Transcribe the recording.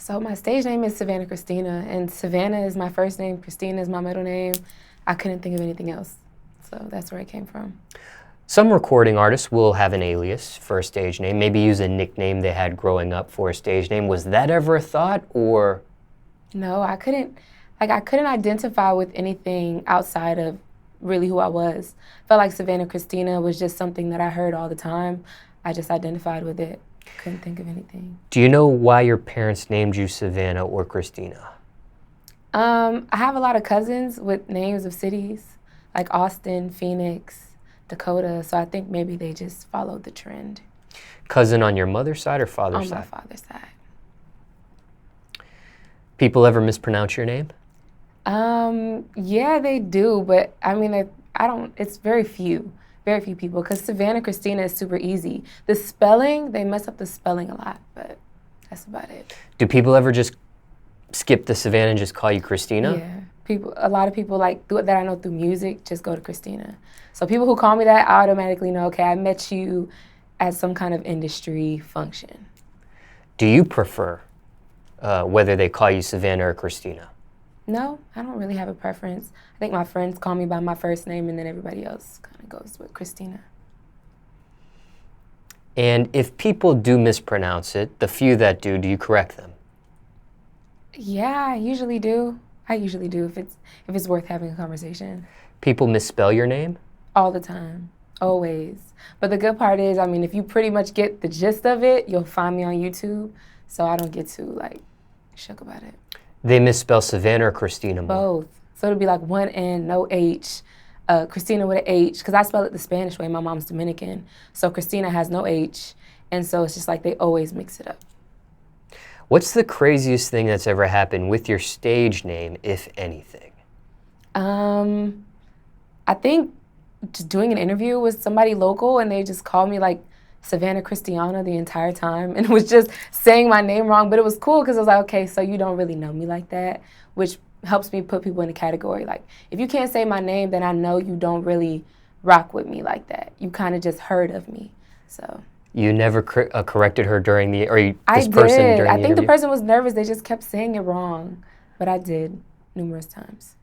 So my stage name is Savannah Cristina, and Savannah is my first name, Cristina is my middle name. I couldn't think of anything else, so that's where it came from. Some recording artists will have an alias for a stage name, maybe use a nickname they had growing up for a stage name. Was that ever a thought, or? No, I couldn't identify with anything outside of really who I was. Felt like Savannah Cristina was just something that I heard all the time. I just identified with it. Couldn't think of anything. Do you know why your parents named you Savannah or Cristina? I have a lot of cousins with names of cities, like Austin, Phoenix, Dakota, so I think maybe they just followed the trend. Cousin on your mother's side or father's side? On my father's side. People ever mispronounce your name? Yeah, they do, but I mean, it's very few people, because Savannah Cristina is super easy. The spelling, they mess up the spelling a lot, but that's about it. Do people ever just skip the Savannah and just call you Cristina? Yeah, a lot of people that I know through music just go to Cristina. So people who call me that, I automatically know, okay, I met you at some kind of industry function. Do you prefer whether they call you Savannah or Cristina? No, I don't really have a preference. I think my friends call me by my first name, and then everybody else kind of goes with Cristina. And if people do mispronounce it, the few that do you correct them? Yeah, I usually do if it's worth having a conversation. People misspell your name? All the time, always. But the good part is, I mean, if you pretty much get the gist of it, you'll find me on YouTube, so I don't get too shook about it. They misspell Savannah or Cristina more? Both. So it'll be like one N, no H. Cristina with an H, because I spell it the Spanish way. My mom's Dominican. So Cristina has no H, and so it's just like they always mix it up. What's the craziest thing that's ever happened with your stage name, if anything? I think just doing an interview with somebody local, and they just called me Savannah Cristina the entire time, and was just saying my name wrong, but it was cool because I was like, okay, so you don't really know me like that, which helps me put people in a category. Like, if you can't say my name, then I know you don't really rock with me like that. You kind of just heard of me, so. You never corrected her during the, or I this person did. during the I think interview? the person was nervous. They just kept saying it wrong, but I did numerous times.